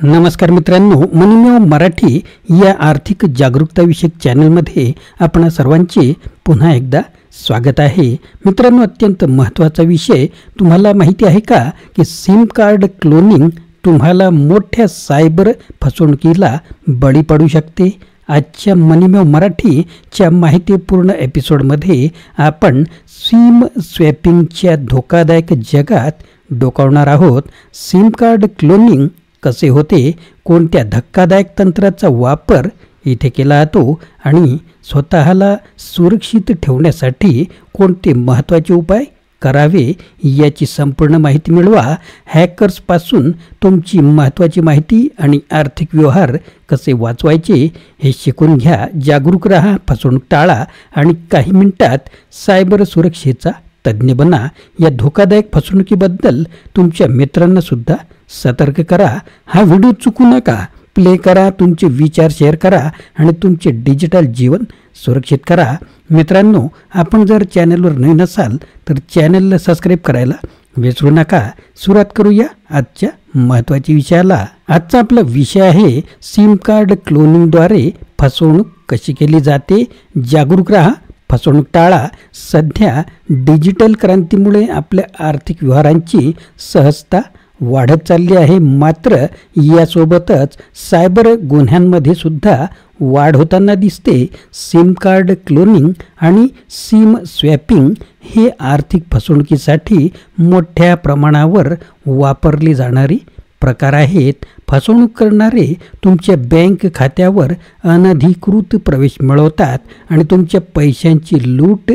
नमस्कार मित्रांनो, मनीमेव मराठी या आर्थिक जागरूकताविषयक चॅनलमध्ये आपण सर्वांचे पुन्हा एकदा स्वागत आहे. मित्रांनो, अत्यंत महत्त्वाचा विषय तुम्हाला माहिती आहे का की सिम कार्ड क्लोनिंग तुम्हाला मोठ्या सायबर फसवणुकीला बळी पडू शकते. आजच्या मनीमेव मराठीच्या माहितीपूर्ण एपिसोडमध्ये आपण सिम स्वॅपिंगच्या धोकादायक जगात डोकावणार आहोत. सिम कार्ड क्लोनिंग कसे होते, कोणत्या धक्कादायक तंत्राचा वापर इथे केला जातो आणि स्वतःला सुरक्षित ठेवण्यासाठी कोणते महत्त्वाचे उपाय करावे याची संपूर्ण माहिती मिळवा. हॅकर्सपासून तुमची महत्त्वाची माहिती आणि आर्थिक व्यवहार कसे वाचवायचे हे शिकून घ्या. जागरूक रहा, फसवणूक टाळा आणि काही मिनिटात सायबर सुरक्षेचा तज्ज्ञ बना. या धोकादायक फसवणुकीबद्दल तुमच्या मित्रांना सुद्धा सतर्क करा. हा व्हिडिओ चुकू नका, प्ले करा, तुमचे विचार शेअर करा आणि तुमचे डिजिटल जीवन सुरक्षित करा. मित्रांनो, आपण जर चॅनलवर नवीन असाल तर चॅनलला सबस्क्राईब करायला विसरू नका. सुरुवात करूया आजच्या महत्त्वाच्या विषयाला. आजचा आपला विषय आहे सिम कार्ड क्लोनिंगद्वारे फसवणूक कशी केली जाते. जागरूक रहा, फसवणूक टाळा. सध्या डिजिटल क्रांतीमुळे आपल्या आर्थिक व्यवहारांची सहजता वाढत चालली आहे, मात्र यासोबतच सायबर गुन्ह्यांमध्ये सुद्धा वाढ होताना दिसते. सिम कार्ड क्लोनिंग आणि सिम स्वॅपिंग हे आर्थिक फसवणुकीसाठी मोठ्या प्रमाणावर वापरली जाणारी प्रकार आहेत. फसवणूक करणारे तुमच्या बँक खात्यावर अनधिकृत प्रवेश मिळवतात आणि तुमच्या पैशांची लूट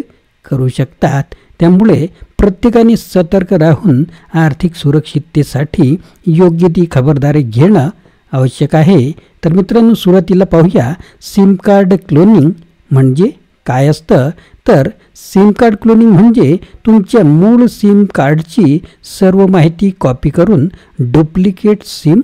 करू शकतात. त्यामुळे प्रत्येकाने सतर्क राहून आर्थिक सुरक्षिततेसाठी योग्य ती खबरदारी घेणं आवश्यक आहे. तर मित्रांनो, सुरुवातीला पाहूया सिम कार्ड क्लोनिंग म्हणजे काय असतं. तर सिम कार्ड क्लोनिंग म्हणजे तुमच्या मूळ सिम कार्डची सर्व माहिती कॉपी करून डुप्लिकेट सिम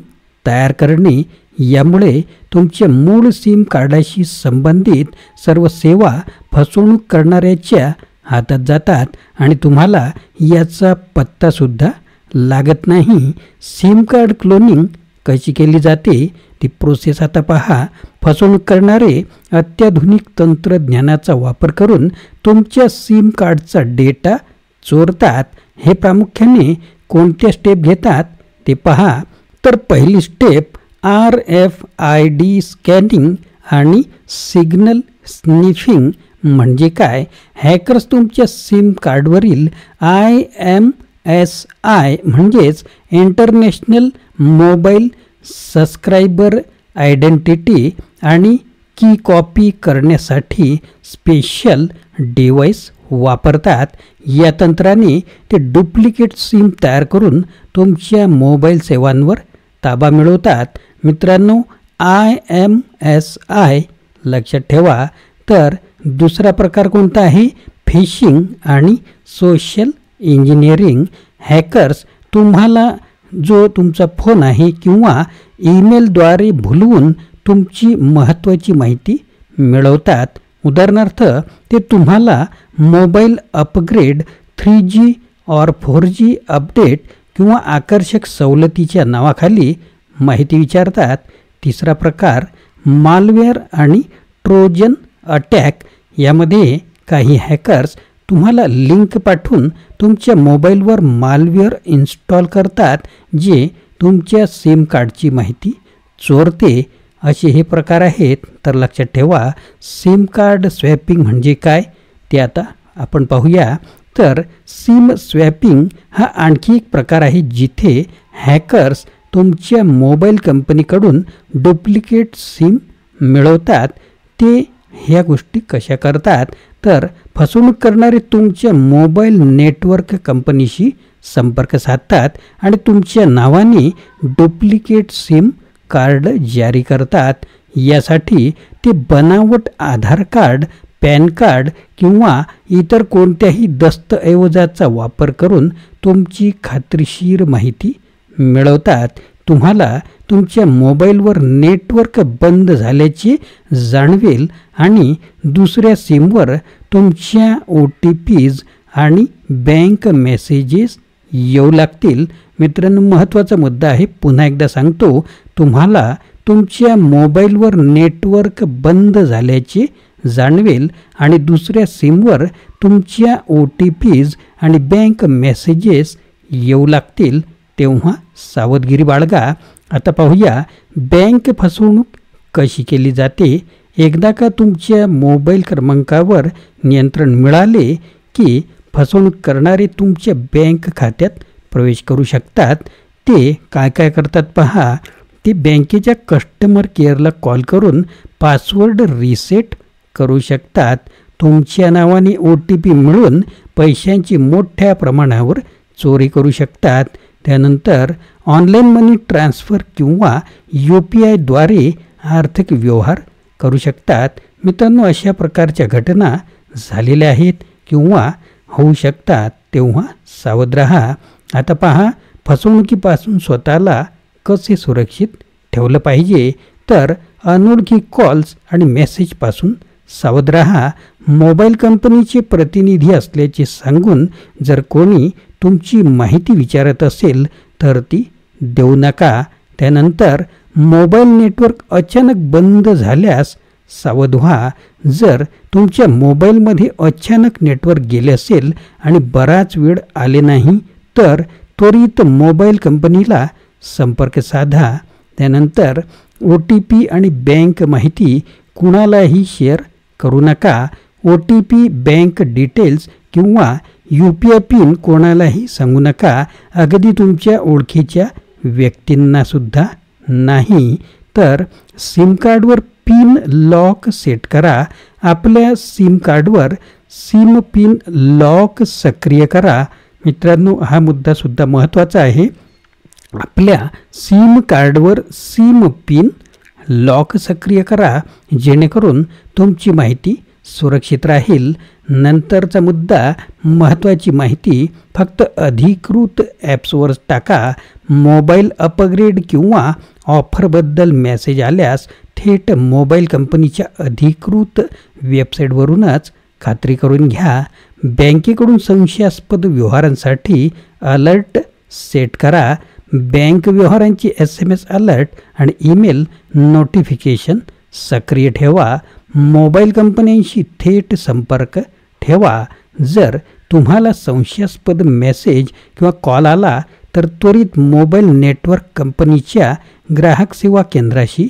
तयार करणे. यामुळे तुमच्या मूळ सिम कार्डाशी संबंधित सर्व सेवा फसवणूक करणाऱ्याच्या हातात जातात आणि तुम्हाला याचा पत्तासुद्धा लागत नाही. सिम कार्ड क्लोनिंग कशी केली जाते ती प्रोसेस आता पहा. फसवणूक करणारे अत्याधुनिक तंत्रज्ञानाचा वापर करून तुमच्या सिम कार्डचा डेटा चोरतात. हे प्रामुख्याने कोणत्या स्टेप घेतात ते पहा. तर पहिली स्टेप RFID स्कॅनिंग आणि सिग्नल स्निफिंग म्हणजे काय. हॅकर्स तुमच्या सिम कार्डवरील IMSI म्हणजेच इंटरनॅशनल मोबाईल सबस्क्रायबर आयडेंटिटी आणि की कॉपी करण्यासाठी स्पेशल डिव्हाइस वापरतात. या तंत्राने ते डुप्लिकेट सिम तयार करून तुमच्या मोबाईल सेवांवर ताबा मिळवतात. मित्रांनो, IMSI लक्षात ठेवा. तर दुसरा प्रकार कोणता आहे, फिशिंग आणि सोशल इंजिनिअरिंग. हॅकर्स तुम्हाला जो तुमचा फोन आहे किंवा ईमेलद्वारे भुलवून तुमची महत्त्वाची माहिती मिळवतात. उदाहरणार्थ, ते तुम्हाला मोबाईल अपग्रेड, 3G और 4G अपडेट किंवा आकर्षक सवलतीच्या नावाखाली माहिती विचारतात. तिसरा प्रकार मालवेअर आणि ट्रोजन अटॅक. यामध्ये काही हॅकर्स तुम्हाला लिंक पाठवून तुमच्या मोबाईलवर मालवेअर इन्स्टॉल करतात, जे तुमच्या सिम कार्डची माहिती चोरते. असे हे प्रकार आहेत. तर लक्षात ठेवा, सिम कार्ड स्वॅपिंग म्हणजे काय ते आता आपण पाहूया. तर सिम स्वॅपिंग हा आणखी एक प्रकार आहे जिथे हॅकर्स तुमच्या मोबाईल कंपनीकडून डुप्लिकेट सिम मिळवतात. ते ह्या गोष्टी कशा करतात, तर फसवणूक करणारे तुमच्या मोबाईल नेटवर्क कंपनीशी संपर्क साधतात आणि तुमच्या नावाने डुप्लिकेट सिम कार्ड जारी करतात. यासाठी ते बनावट आधार कार्ड, पॅन कार्ड किंवा इतर कोणत्याही दस्तऐवजाचा वापर करून तुमची खात्रीशीर माहिती मिळवतात. तुम्हाला तुमच्या मोबाईलवर नेटवर्क बंद झाल्याचे जाणवेल आणि दुसऱ्या सिमवर तुमच्या OTPs आणि बँक मेसेजेस येऊ लागतील. मित्रांनो, महत्त्वाचा मुद्दा आहे, पुन्हा एकदा सांगतो, तुम्हाला तुमच्या मोबाईलवर नेटवर्क बंद झाल्याचे जाणवेल आणि दुसऱ्या सिमवर तुमच्या OTPs आणि बँक मेसेजेस येऊ लागतील, तेव्हा सावधगिरी बाळगा. आता पाहूया बँक फसवणूक कशी केली जाते. एकदा का तुमच्या मोबाईल क्रमांकावर नियंत्रण मिळाले की फसवणूक करणारे तुमच्या बँक खात्यात प्रवेश करू शकतात. ते काय काय करतात पहा. ते बँकेच्या कस्टमर केअरला कॉल करून पासवर्ड रिसेट करू शकतात. तुमच्या नावाने OTP मिळून पैशांची मोठ्या प्रमाणावर चोरी करू शकतात. त्यानंतर ऑनलाईन मनी ट्रान्सफर किंवा UPI द्वारे आर्थिक व्यवहार करू शकतात. मित्रांनो, अशा प्रकारच्या घटना झालेल्या आहेत किंवा होऊ शकतात, तेव्हा सावध राहा. आता पहा, फसवणुकीपासून स्वतःला कसे सुरक्षित ठेवलं पाहिजे. तर अनोळखी कॉल्स आणि मेसेजपासून सावध राहा. मोबाईल कंपनीचे प्रतिनिधी असल्याचे सांगून जर कोणी तुमची माहिती विचारत असेल तर ती देऊ नका. त्यानंतर मोबाईल नेटवर्क अचानक बंद झाल्यास सावध व्हा. जर तुमच्या मोबाईलमध्ये अचानक नेटवर्क गेले असेल आणि बराच वेळ आले नाही तर त्वरित मोबाईल कंपनीला संपर्क साधा. त्यानंतर OTP आणि बँक माहिती कुणालाही शेअर करू नका. OTP, बँक डिटेल्स किंवा UPI पिन कोणालाही सांगू नका, अगदी तुमच्या ओळखीच्या व्यक्तींनासुद्धा नाही. तर सिम कार्डवर पिन लॉक सेट करा. आपल्या सिम कार्डवर सिम पिन लॉक सक्रिय करा. मित्रांनो, हा मुद्दासुद्धा महत्त्वाचा आहे. आपल्या सिम कार्डवर सिम पिन लॉक सक्रिय करा, जेणेकरून तुमची माहिती सुरक्षित राहील. नंतरचा मुद्दा, महत्त्वाची माहिती फक्त अधिकृत ॲप्सवर टाका. मोबाईल अपग्रेड किंवा ऑफरबद्दल मेसेज आल्यास थेट मोबाईल कंपनीच्या अधिकृत वेबसाईटवरूनच खात्री करून घ्या. बँकेकडून संशयास्पद व्यवहारांसाठी अलर्ट सेट करा. बँक व्यवहारांची SMS अलर्ट आणि ईमेल नोटिफिकेशन सक्रिय ठेवा. मोबाईल कंपन्यांशी थेट संपर्क ठेवा. जर तुम्हाला संशयास्पद मेसेज किंवा कॉल आला तर त्वरित मोबाईल नेटवर्क कंपनीच्या ग्राहक सेवा केंद्राशी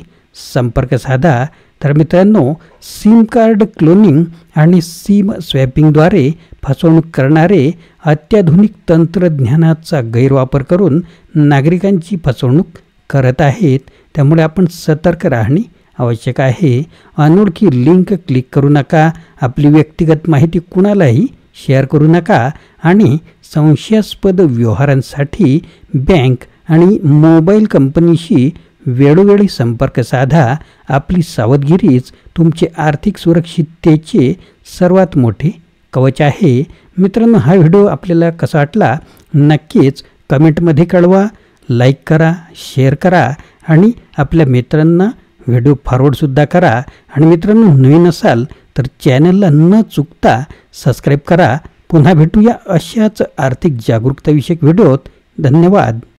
संपर्क साधा. तर मित्रांनो, सिम कार्ड क्लोनिंग आणि सिम स्वॅपिंगद्वारे फसवणूक करणारे अत्याधुनिक तंत्रज्ञानाचा गैरवापर करून नागरिकांची फसवणूक करत आहेत. त्यामुळे आपण सतर्क राहणे आवश्यक आहे. अनोळखी लिंक क्लिक करू नका. आपली व्यक्तिगत माहिती कुणालाही शेअर करू नका आणि संशयास्पद व्यवहारांसाठी बँक आणि मोबाईल कंपनीशी वेळोवेळी संपर्क साधा. आपली सावधगिरीच तुमचे आर्थिक सुरक्षिततेचे सर्वात मोठे कवच आहे. मित्रांनो, हा व्हिडिओ आपल्याला कसा वाटला नक्कीच कमेंटमध्ये कळवा. लाईक करा, शेअर करा आणि आपल्या मित्रांना व्हिडिओ फॉरवर्डसुद्धा करा. आणि मित्रांनो, नवीन असाल तर चॅनलला न चुकता सबस्क्राईब करा. पुन्हा भेटूया अशाच आर्थिक जागरूकताविषयक व्हिडिओत. धन्यवाद.